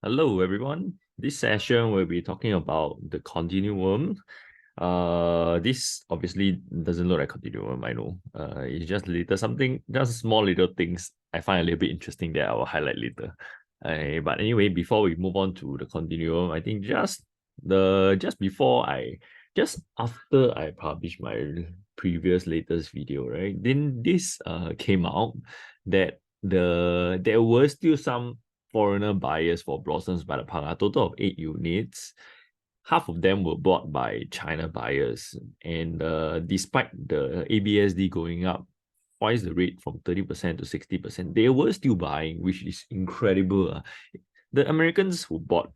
Hello, everyone. This session we'll be talking about the continuum. This obviously doesn't look like continuum, I know. It's just just small little things I find a little bit interesting that I will highlight later. But anyway, before we move on to the continuum, I think just after I published my previous latest video, right? Then this came out that there were still some foreigner buyers for Blossoms by the Park, a total of 8 units. Half of them were bought by China buyers. And despite the ABSD going up twice the rate from 30% to 60%, they were still buying, which is incredible. The Americans who bought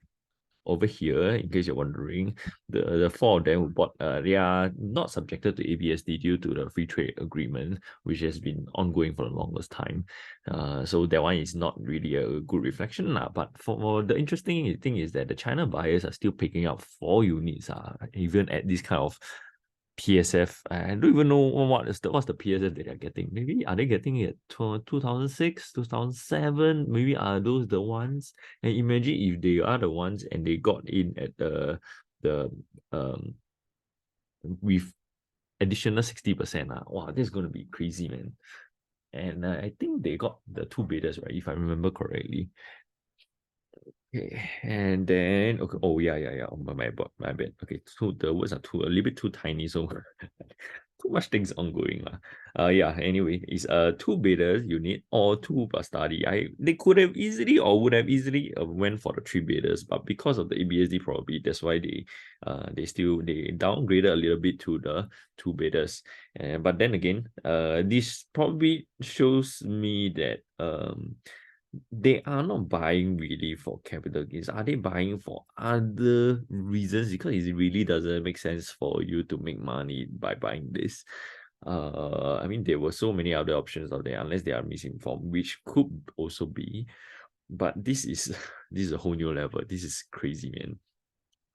over here, in case you're wondering, the four of them who bought, they are not subjected to ABSD due to the free trade agreement, which has been ongoing for the longest time. So that one is not really a good reflection. But for the interesting thing is that the China buyers are still picking up 4 units, even at this kind of PSF. I don't even know what's the PSF that they're getting. Maybe are they getting it 2006, 2007? Maybe are those the ones? And imagine if they are the ones and they got in at the with additional 60%. Wow, this is gonna be crazy, man. And I think they got the two bidders, right? If I remember correctly. Okay, and then okay. Oh yeah. Oh, my bad. Okay, so the words are a little bit too tiny, so too much things ongoing lah. Yeah. Anyway, it's two bidders unit or two per study. They could have easily or would have easily went for the three bidders, but because of the ABSD probably that's why they downgraded a little bit to the two bidders. But then again, this probably shows me that they are not buying really for capital gains. Are they buying for other reasons? Because it really doesn't make sense for you to make money by buying this. I mean, there were so many other options out there, unless they are misinformed, which could also be. But this is this is a whole new level. This is crazy, man.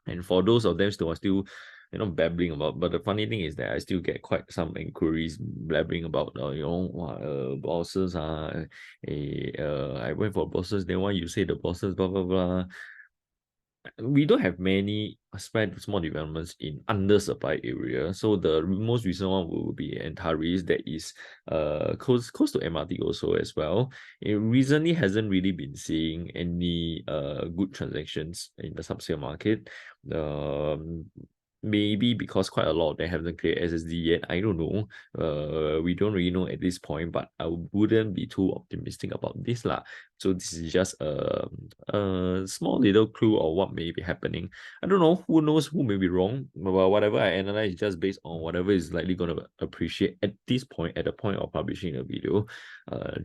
And for those of them who are still, babbling about, but the funny thing is that I still get quite some inquiries blabbering about, bosses I went for bosses, then why you say the bosses, blah, blah, blah. We don't have many small developments in undersupplied area. So the most recent one will be Antares, that is close to MRT also as well. It recently hasn't really been seeing any good transactions in the sub-sale market. Maybe because quite a lot of them haven't cleared SSD yet. I don't know. We don't really know at this point, but I wouldn't be too optimistic about this lah. So this is just a small little clue of what may be happening. I don't know. Who knows? Who may be wrong? But whatever I analyze is just based on whatever is likely going to appreciate at this point, at the point of publishing a video,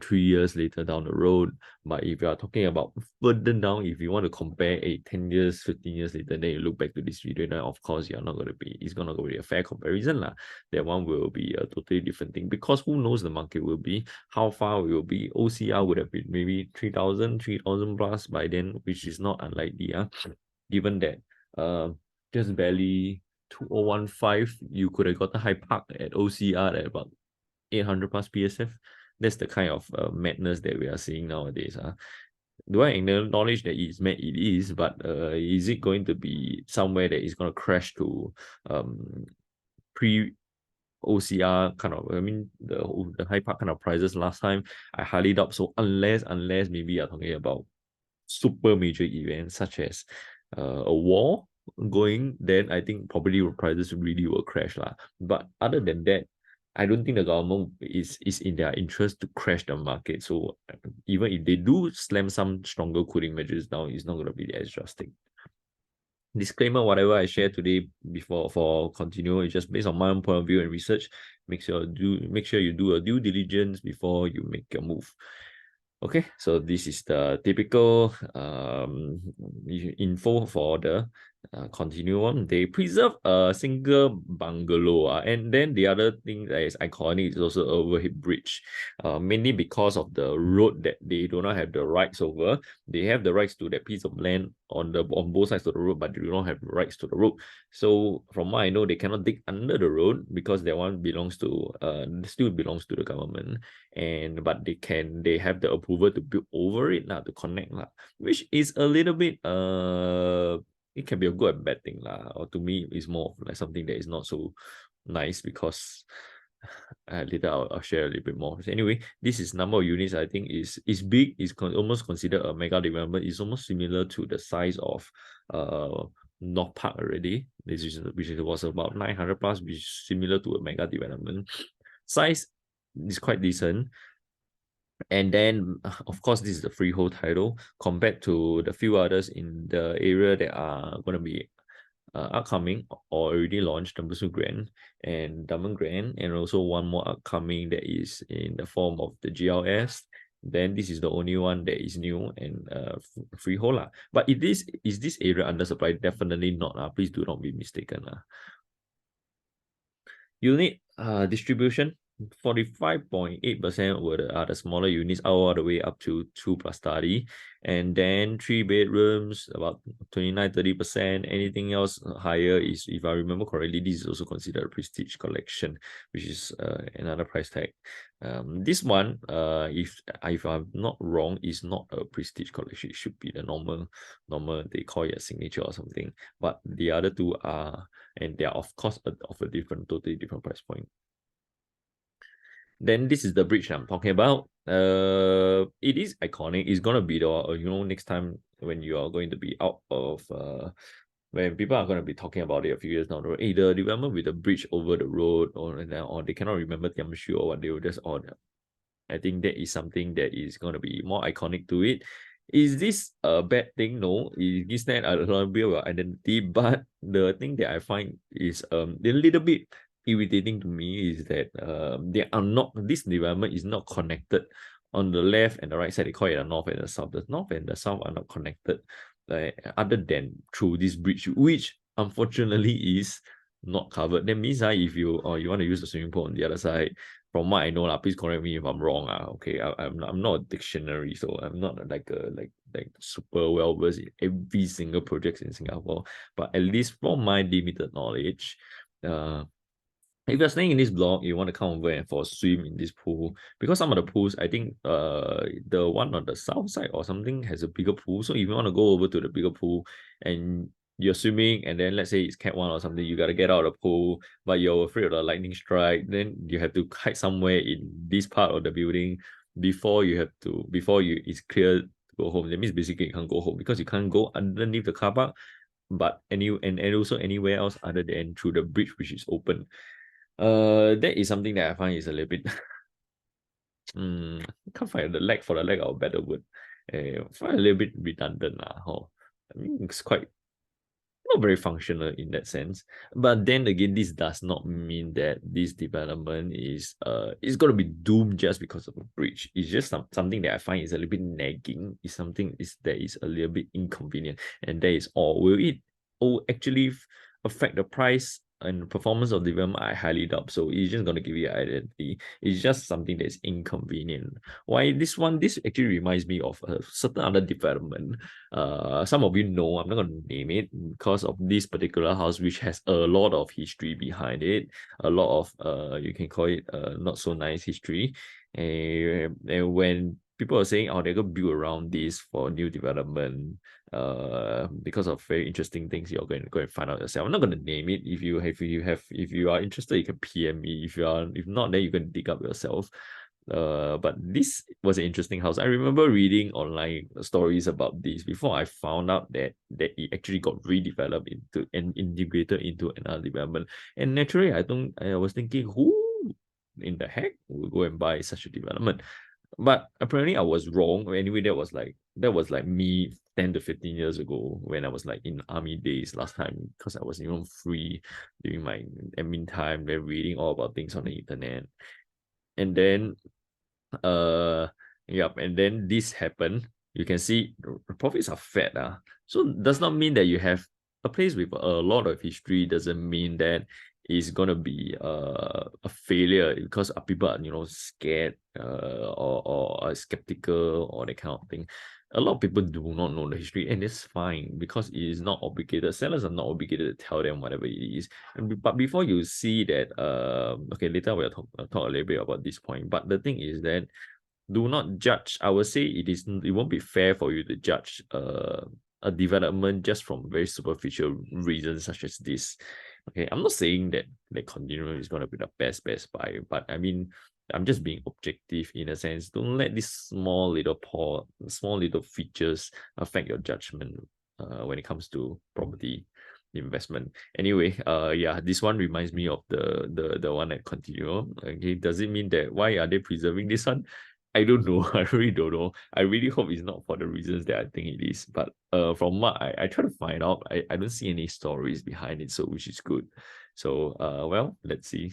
3 years later down the road. But if you are talking about further down, if you want to compare 10 years, 15 years later, then you look back to this video, then of course it's going to be a fair comparison lah. That one will be a totally different thing, because who knows the market will be, how far we will be. OCR would have been maybe 3,000 plus by then, which is not unlikely, given that just barely 2015 you could have got a high park at OCR at about 800 plus PSF. That's the kind of madness that we are seeing nowadays. Do I acknowledge that it's mad? It is, but is it going to be somewhere that is going to crash to pre OCR kind of, I mean, the high park kind of prices last time? I highly doubt so, unless maybe you're talking about super major events such as a war going, then I think probably prices really will crash lah. But other than that, I don't think the government is in their interest to crash the market. So even if they do slam some stronger cooling measures down, it's not going to be as drastic. Disclaimer: whatever I share today before for Continuum is just based on my own point of view and research. Make sure you do a due diligence before you make your move. Okay, so this is the typical info for the Continuum, they preserve a single bungalow. And then the other thing that is iconic is also overhead bridge. Mainly because of the road that they do not have the rights over. They have the rights to that piece of land on both sides of the road, but they do not have rights to the road. So from what I know, they cannot dig under the road because that one still belongs to the government. And but they have the approval to build over it to connect which is a little bit it can be a good and bad thing or to me it's more of like something that is not so nice because later I'll share a little bit more. So anyway, this is number of units. I think is big. Is almost considered a mega development. It's almost similar to the size of North Park already. Which was about 900 plus, which is similar to a mega development. Size is quite decent. And then, of course, this is the freehold title compared to the few others in the area that are going to be upcoming or already launched, Tembusu Grand and Diamond Grand, and also one more upcoming that is in the form of the GLS. Then this is the only one that is new and freehold. But is this area undersupplied? Definitely not. Please do not be mistaken. Unit distribution, 45.8% are the smaller units all the way up to 2 plus study. And then 3 bedrooms, about 29-30%. Anything else higher is, if I remember correctly, this is also considered a prestige collection, which is another price tag. This one, if I'm not wrong, is not a prestige collection. It should be the normal, they call it a signature or something. But the other two are, and they are of course of a totally different price point. Then this is the bridge I'm talking about. It is iconic. It's gonna be the next time when you are going to be out of when people are going to be talking about it a few years down the road, the development with the bridge over the road, or they cannot remember Tiamshu or what, they will just order. I think that is something that is going to be more iconic to it. Is this a bad thing? No, it gives that a little bit of identity. But the thing that I find is a little bit irritating to me is that this development is not connected on the left and the right side. They call it the north and the south. The north and the south are not connected, other than through this bridge, which unfortunately is not covered. That means if you want to use the swimming pool on the other side, from what I know, please correct me if I'm wrong. Okay, I'm not a dictionary, so I'm not like super well versed in every single project in Singapore. But at least from my limited knowledge, if you're staying in this block, you want to come over and for a swim in this pool, because some of the pools, I think the one on the south side or something has a bigger pool. So if you want to go over to the bigger pool and you're swimming, and then let's say it's Cat 1 or something, you got to get out of the pool, but you're afraid of the lightning strike, then you have to hide somewhere in this part of the building before it's clear to go home. That means basically you can't go home because you can't go underneath the car park, but and also anywhere else other than through the bridge, which is open. That is something that I find is a little bit I can't find for the lack of a better word. Find a little bit redundant I mean, it's quite not very functional in that sense. But then again, this does not mean that this development is gonna be doomed just because of a bridge. It's just something that I find is a little bit nagging. It's something that is a little bit inconvenient, and that is all. Will it actually affect the price and performance of development? I highly doubt so. It's just gonna give you identity. It's just something that's inconvenient. Why this one? This actually reminds me of a certain other development. Some of you know, I'm not going to name it because of this particular house, which has a lot of history behind it, a lot of you can call it not so nice history. And when people are saying, oh, they're going to build around this for new development, because of very interesting things, you're going to go and find out yourself. I'm not going to name it. If you are interested, you can PM me. If not, then you can dig up yourself. But this was an interesting house. I remember reading online stories about this before I found out that it actually got redeveloped into and integrated into another development. And naturally, I was thinking, who in the heck will go and buy such a development? But apparently I was wrong. Anyway, that was like me 10 to 15 years ago when I was like in army days last time, because I was free during my admin time, then reading all about things on the internet. And then and then this happened. You can see the profits are fat. So does not mean that you have a place with a lot of history doesn't mean that it's gonna be a failure because people are scared or are skeptical or that kind of thing. A lot of people do not know the history, and it's fine because it is not obligated. Sellers are not obligated to tell them whatever it is. But before you see that, okay, later we'll talk a little bit about this point. But the thing is that do not judge. I would say it won't be fair for you to judge a development just from very superficial reasons such as this. Okay, I'm not saying that the Continuum is going to be the best buy, but I mean, I'm just being objective in a sense. Don't let these small little features affect your judgment when it comes to property investment. Anyway, yeah, this one reminds me of the one at Continuum. Okay, does it mean that why are they preserving this one? I don't know. I really don't know. I really hope it's not for the reasons that I think it is. But from what I try to find out, I don't see any stories behind it, so which is good. So well, let's see.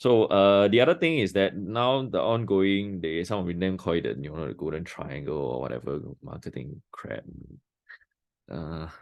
So the other thing is that now the ongoing, some of them call it the golden triangle or whatever marketing crap.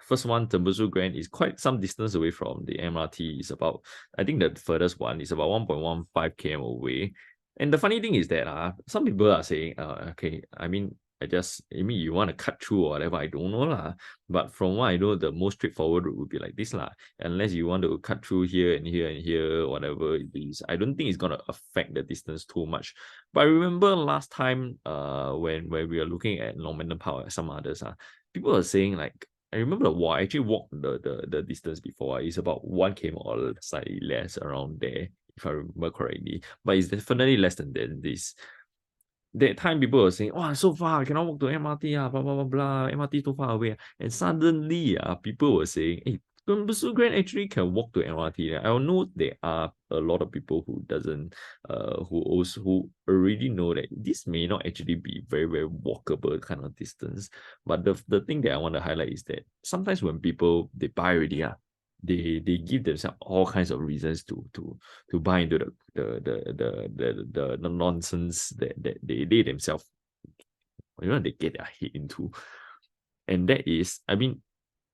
First one, Tembusu Grand is quite some distance away from the MRT. It's about, I think the furthest one is about 1.15 km away. And the funny thing is that some people are saying, okay, I mean, you want to cut through or whatever, I don't know lah. But from what I know, the most straightforward route would be like this lah. Unless you want to cut through here and here and here, whatever it is, I don't think it's gonna affect the distance too much. But I remember last time, when we were looking at Normanton Park and some others, people are saying like, I remember the walk. I actually walked the distance before. It's about 1 km or slightly less around there, if I remember correctly. But it's definitely less than this. That time people were saying, "Oh, so far, I cannot walk to MRT, blah blah blah blah. MRT too far away." And suddenly, people were saying, "Hey, Tembusu Grand actually can walk to MRT." I know there are a lot of people who doesn't, who already know that this may not actually be very very walkable kind of distance. But the thing that I want to highlight is that sometimes when people they buy already, they give themselves all kinds of reasons to buy into the nonsense that they themselves they get their head into. And that is, I mean,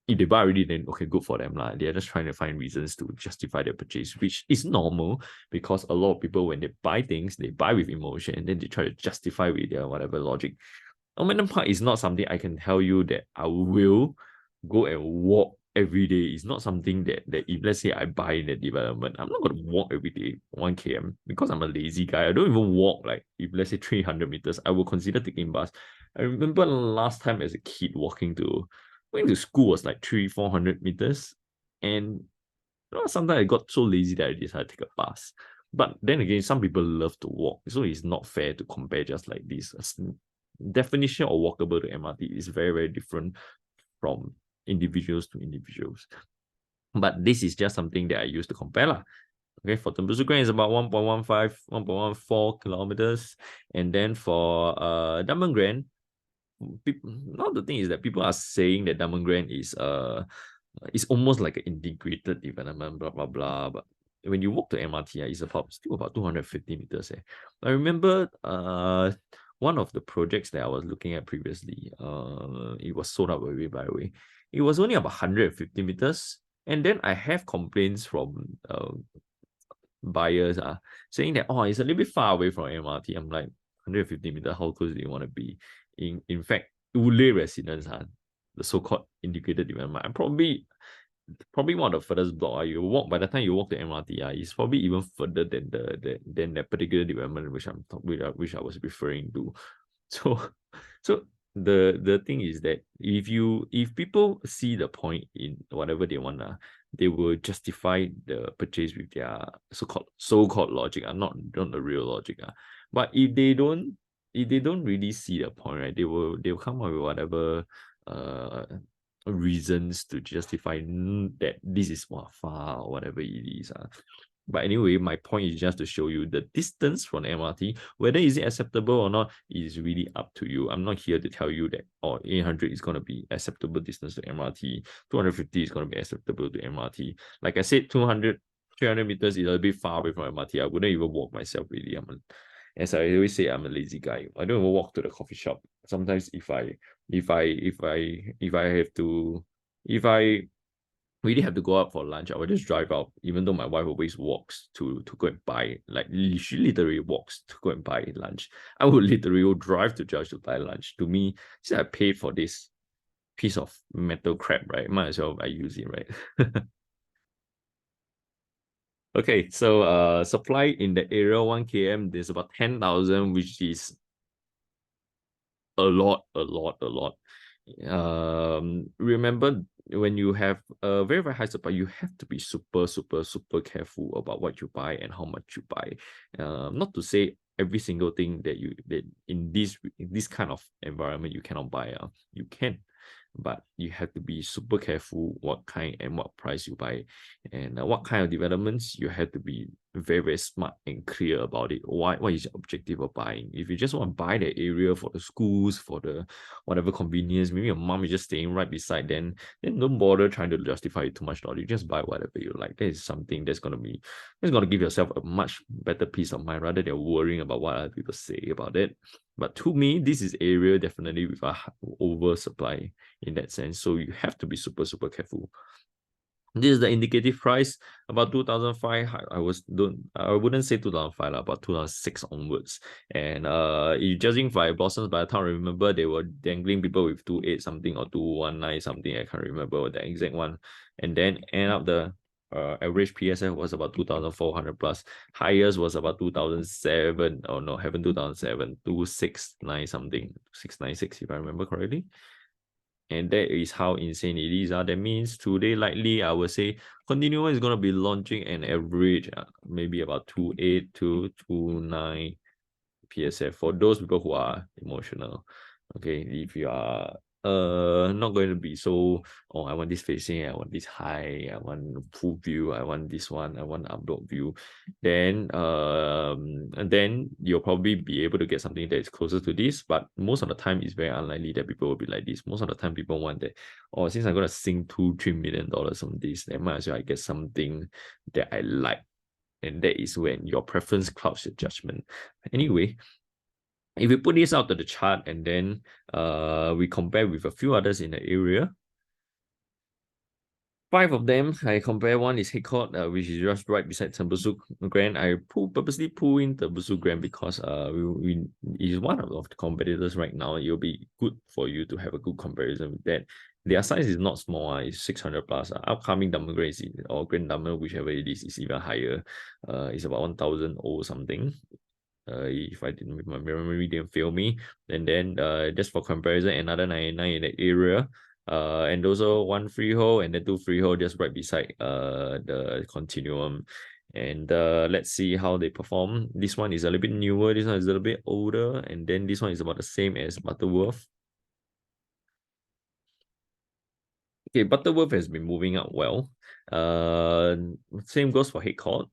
if they buy already, then okay, good for them lah. They are just trying to find reasons to justify their purchase, which is normal because a lot of people when they buy things, they buy with emotion and then they try to justify with their whatever logic. Momentum Park is not something I can tell you that I will go and walk every day. It's not something that if let's say I buy in the development, I'm not going to walk every day 1 km because I'm a lazy guy. I don't even walk like if let's say 300 meters, I will consider taking bus. I remember last time as a kid going to school was like 300-400 meters. And sometimes I got so lazy that I decided to take a bus. But then again, some people love to walk. So it's not fair to compare just like this. Definition of walkable to MRT is very, very different from individuals to individuals. But this is just something that I use to compare lah. Okay, for Tembusu Grand is about 1.15, 1.14 kilometers. And then for Diamond Grand, now the thing is that people are saying that Diamond Grand is it's almost like an integrated development, blah blah blah. But when you walk to MRT, it's still about 250 meters. I remember one of the projects that I was looking at previously, it was sold out already, by the way. It was only about 150 meters. And then I have complaints from buyers saying that, it's a little bit far away from MRT. I'm like, 150 meters, how close do you want to be? In fact, Ule residents, the so-called integrated development, I'm probably one of the furthest block. You walk by the time you walk to MRT, it's probably even further than the particular development which I was referring to. So the thing is that if people see the point in whatever they want, they will justify the purchase with their so-called logic, not the real logic. But if they don't really see the point, right, they'll come up with whatever reasons to justify that this is far or whatever it is. But anyway, my point is just to show you the distance from MRT. Whether is it acceptable or not is really up to you. I'm not here to tell you that 800 is going to be acceptable distance to MRT. 250 is going to be acceptable to MRT. Like I said, 300 meters is a bit far away from MRT. I wouldn't even walk myself really. As I always say, I'm a lazy guy. I don't even walk to the coffee shop. Sometimes if I have to if I really have to go out for lunch, I will just drive out, even though my wife always walks to go and buy, like she literally walks to go and buy lunch. I would literally drive to Josh to buy lunch. To me, since I paid for this piece of metal crap, right? Might as well I use it, right? Okay, so supply in the area 1 km, there's about 10,000, which is a lot, a lot, a lot. Remember, when you have a very, very high supply, you have to be super, super, super careful about what you buy and how much you buy. Not to say every single thing that in this kind of environment you cannot buy. You can, but you have to be super careful what kind and what price you buy, and what kind of developments. You have to be very, very smart and clear about it. What is your objective of buying? If you just want to buy the area for the schools, for the whatever convenience, maybe your mom is just staying right beside, then don't bother trying to justify it too much. You just buy whatever you like. That is something that's gonna give yourself a much better peace of mind rather than worrying about what other people say about it. But to me, this is area definitely with a oversupply in that sense. So you have to be super, super careful. This is the indicative price, about 2005. I wouldn't say 2005, about 2006 onwards. And judging by blossoms, by the time I remember, they were dangling people with 28 something or 219 something. I can't remember the exact one. And then end up the average PSF was about 2,400 plus. Highest was about 2007. Oh no, haven't 2007, 269 something, 696 if I remember correctly. And that is how insane it is. That means today, likely, I would say Continuum is going to be launching an average, maybe about 2.8 to 2.9 PSF for those people who are emotional. Okay, if you are not going to be so, oh, I want this facing, I want this high, I want full view, I want this one, I want upload view, then and then you'll probably be able to get something that is closer to this. But most of the time it's very unlikely that people will be like this. Most of the time people want that, oh, since I'm gonna sink $2-3 million on this, then might as well I get something that I like. And that is when your preference clouds your judgment. Anyway, if we put this out to the chart and then we compare with a few others in the area, 5 of them, I compare. One is Hickory, which is just right beside Tembusu Grand. I purposely pull in Tembusu Grand because we is one of the competitors right now. It'll be good for you to have a good comparison with that. Their size is not small, it's 600 plus. Upcoming Diamond Grand or Grand Diamond, whichever it is even higher. It's about 1,000 or something. If my memory didn't fail me. And then just for comparison, another 99 in the area. And also one freehold and then 2 freehold just right beside the Continuum. And let's see how they perform. This one is a little bit newer, this one is a little bit older, and then this one is about the same as Butterworth. Okay, Butterworth has been moving up well. Same goes for Haycourt.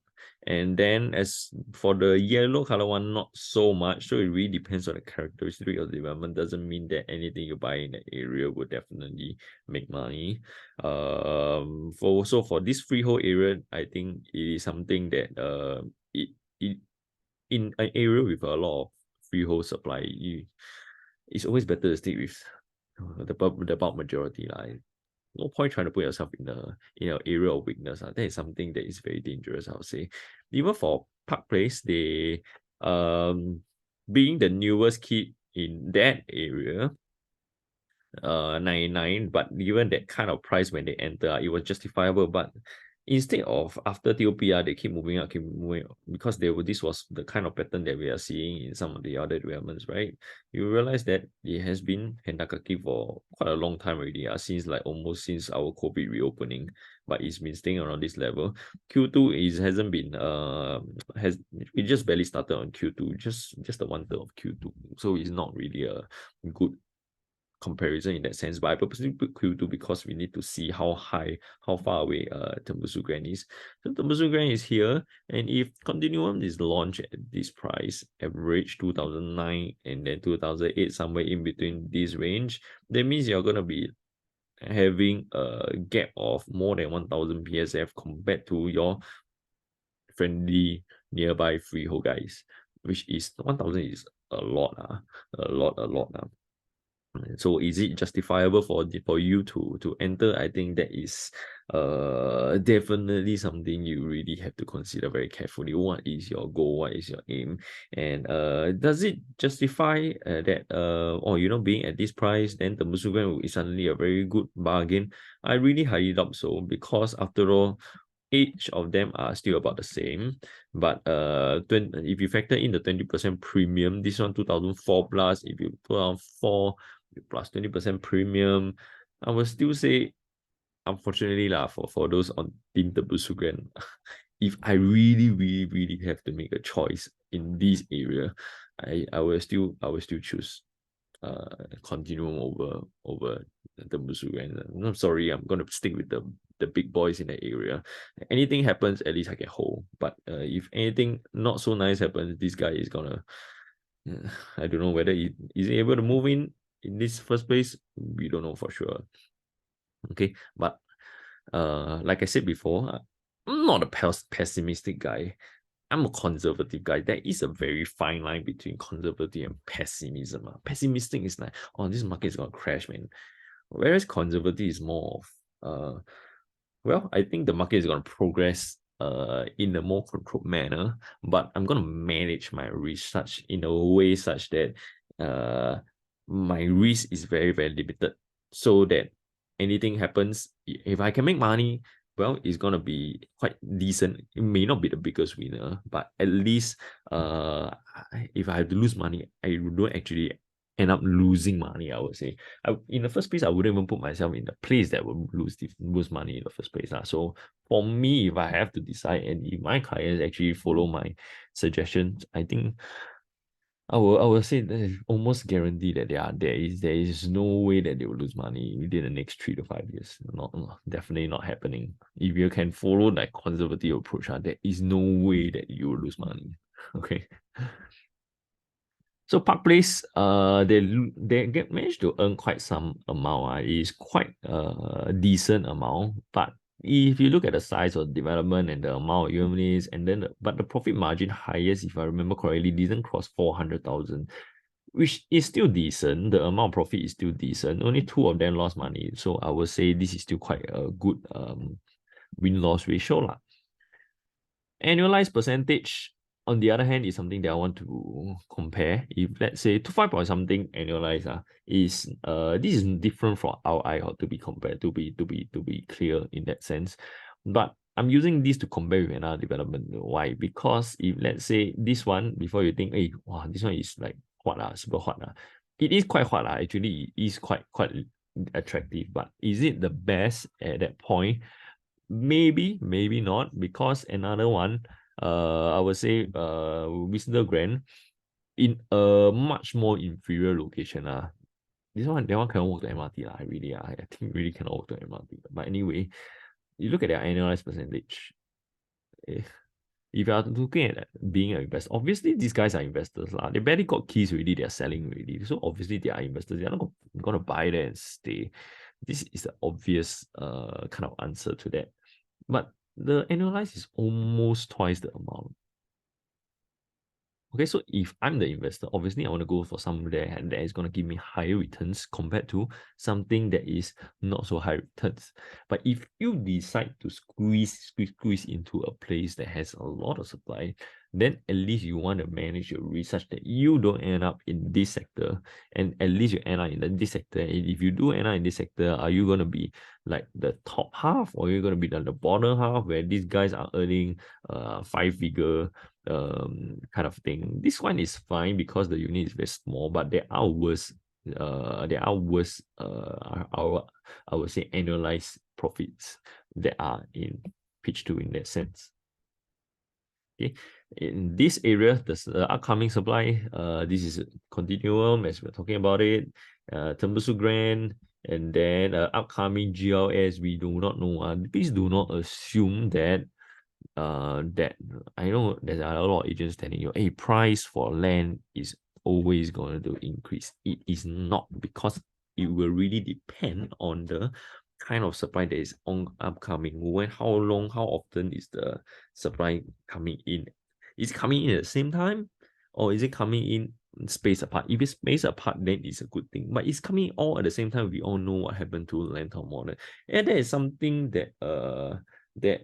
And then as for the yellow color one, not so much. So it really depends on the characteristic of the development. Doesn't mean that anything you buy in the area will definitely make money. For this freehold area, I think it is something that it in an area with a lot of freehold supply, it's always better to stick with the bulk majority. No point trying to put yourself in an area of weakness. That is something that is very dangerous, I would say. Even for Park Place, they being the newest kid in that area, 99, but given that kind of price when they enter, it was justifiable. But instead of after TOP, they keep moving up, because this was the kind of pattern that we are seeing in some of the other developments, right? You realize that it has been Hendakaki for quite a long time already, since almost since our COVID reopening, but it's been staying around this level. Q2 hasn't been it just barely started on Q2, just the 1/3 of Q2, so it's not really a good comparison in that sense. But I purposely put Q2 because we need to see how far away Tembusu Grand is. So Tembusu Grand is here, and if Continuum is launched at this price, average 2009 and then 2008, somewhere in between this range, that means you're gonna be having a gap of more than 1,000 PSF compared to your friendly nearby freehold guys. which is 1,000 is a lot, a lot, a lot. So is it justifiable for you to enter? I think that is definitely something you really have to consider very carefully. What is your goal? What is your aim? And does it justify that or being at this price, then the Musugan is suddenly a very good bargain? I really highly doubt so, because after all, each of them are still about the same. But if you factor in the 20% premium, this one 2004 plus, if you put on 4 plus 20% premium, I will still say, unfortunately lah, for those on Team Tebusugan, if I really, really, really have to make a choice in this area, I will still choose Continuum over the Musugan. I'm sorry, I'm gonna stick with the big boys in the area. Anything happens, at least I can hold. But if anything not so nice happens, this guy is gonna. I don't know whether he able to move in this first place. We don't know for sure. Okay, but like I said before, I'm not a pessimistic guy. I'm a conservative guy. There is a very fine line between conservative and pessimism. Pessimistic is like, oh, this market is gonna crash, man. Whereas conservative is more of well, I think the market is gonna progress in a more controlled manner, but I'm gonna manage my risk such in a way such that my risk is very, very limited, so that anything happens, if I can make money, well, it's gonna be quite decent. It may not be the biggest winner, but at least if I have to lose money, I don't actually end up losing money, I would say. In the first place, I wouldn't even put myself in the place that would lose money in the first place. So for me, if I have to decide, and if my clients actually follow my suggestions, I think I will say that it's almost guaranteed that there is no way that they will lose money within the next 3 to 5 years. Definitely not happening. If you can follow that conservative approach, there is no way that you will lose money. Okay. So Park Place, they get managed to earn quite some amount. It's quite a decent amount, but if you look at the size of development and the amount of units, and then but the profit margin highest, if I remember correctly, didn't cross 400,000, which is still decent. The amount of profit is still decent. Only two of them lost money, so I would say this is still quite a good win-loss ratio lah. Annualized percentage, on the other hand, is something that I want to compare. If let's say to 5 point something annualized, is this is different from our IHOT to be compared, to be clear in that sense. But I'm using this to compare with another development. Why? Because if let's say this one, before you think, hey, wow, this one is like hot, super hot. It is quite hot. Actually, it is quite attractive. But is it the best at that point? Maybe, maybe not, because another one, I would say, Whistler Grand, in a much more inferior location. That one cannot walk to MRT. I think really cannot walk to MRT. But anyway, you look at their annualized percentage. If you are looking at being an investor, obviously these guys are investors. They barely got keys already, they're selling already. So obviously they are investors. They're not gonna buy there and stay. This is the obvious kind of answer to that. But the annualized is almost twice the amount. Okay, so if I'm the investor, obviously I want to go for something that is going to give me higher returns compared to something that is not so high returns. But if you decide to squeeze into a place that has a lot of supply, then at least you want to manage your risk such that you don't end up in this sector, and at least you end up in this sector. And if you do end up in this sector, are you going to be like the top half, or are you going to be the bottom half where these guys are earning 5-figure kind of thing? This one is fine because the unit is very small, but there are worse I would say annualized profits that are in pitch 2 in that sense. Okay, in this area, the upcoming supply, this is Continuum as we're talking about it, Tembusu Grand, and then upcoming GLS, we do not know. Please do not assume that that I know there are a lot of agents telling you, hey, price for land is always going to increase. It is not, because it will really depend on the kind of supply that is upcoming. How long, how often is the supply coming in? Is it coming in at the same time, or is it coming in spaced apart? If it's spaced apart, then it's a good thing. But it's coming all at the same time. We all know what happened to Lantern Modern, and that is something that that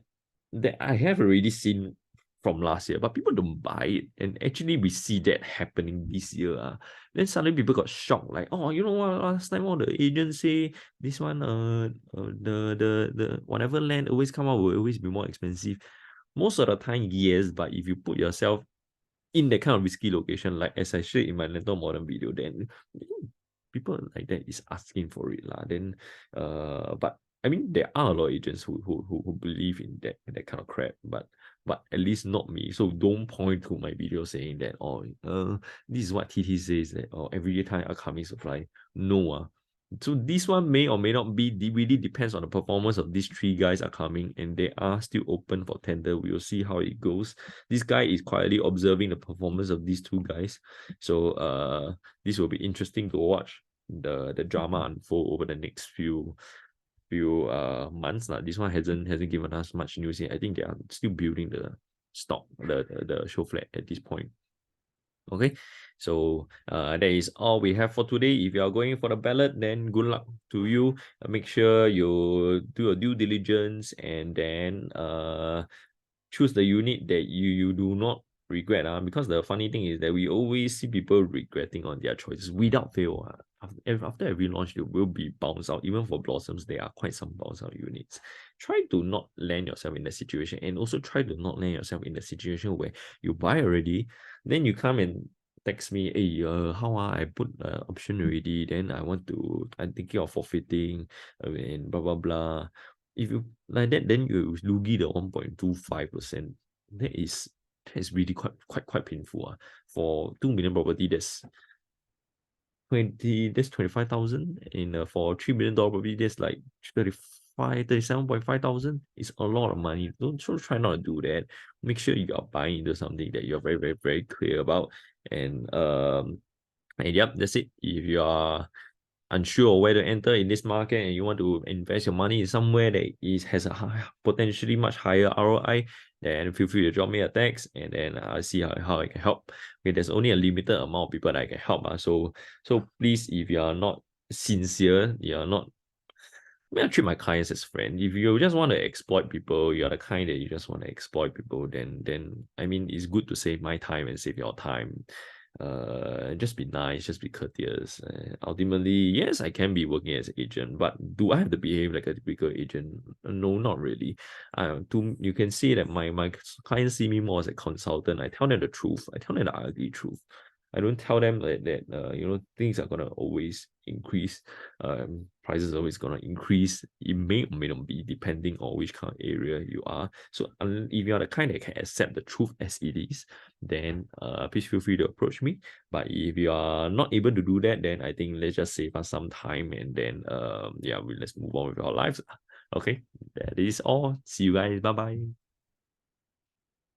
I have already seen from last year, but people don't buy it. And actually, we see that happening this year. Then suddenly people got shocked, like, oh, you know what? Last time all the agents say this one, the whatever land always come out will always be more expensive. Most of the time, yes, but if you put yourself in that kind of risky location, like as I shared in my Lantern Modern video, then people like that is asking for it lah. Then, but I mean, there are a lot of agents who believe in that kind of crap, but at least not me. So don't point to my video saying that, oh, this is what TT says, that oh, every time upcoming supply. No, so this one may or may not be, really depends on the performance of these three guys are coming, and they are still open for tender. We will see how it goes. This guy is quietly observing the performance of these two guys. So this will be interesting to watch the drama unfold over the next few months. This one hasn't given us much news yet. I think they are still building the stock, the show flat at this point. Okay, so that is all we have for today. If you are going for the ballot, then good luck to you. Make sure you do your due diligence, and then choose the unit that you do not regret. Because the funny thing is that we always see people regretting on their choices without fail. After every launch, there will be bounce out. Even for Blossoms, there are quite some bounce out units. Try to not land yourself in that situation, and also try to not land yourself in the situation where you buy already, then you come and text me, hey, how I put option already, then I'm thinking of forfeiting, and blah blah blah. If you like that, then you loogie the 1.25%. That is really quite painful. For 2 million property, that's 25,000. In for $3 million property, that's like 37.5 thousand. It's a lot of money. Don't try not to do that. Make sure you are buying into something that you're very, very, very clear about. And yep, that's it. If you are unsure of where to enter in this market and you want to invest your money in somewhere that has a potentially much higher ROI, then feel free to drop me a text, and then I'll see how I can help. Okay, there's only a limited amount of people that I can help. So please, if you are not sincere, you're not, I mean, I treat my clients as friends. If you just want to exploit people, you're the kind that you just want to exploit people, then I mean, it's good to save my time and save your time. Just be nice, just be courteous. Ultimately, yes, I can be working as an agent, but do I have to behave like a typical agent? No, not really. You can see that my clients see me more as a consultant. I tell them the truth. I tell them the ugly truth. I don't tell them that things are gonna always increase. Prices are always gonna increase. It may or may not be, depending on which kind of area you are. So if you are the kind that can accept the truth as it is, then please feel free to approach me. But if you are not able to do that, then I think let's just save us some time, and then let's move on with our lives. Okay, that is all. See you guys. Bye bye.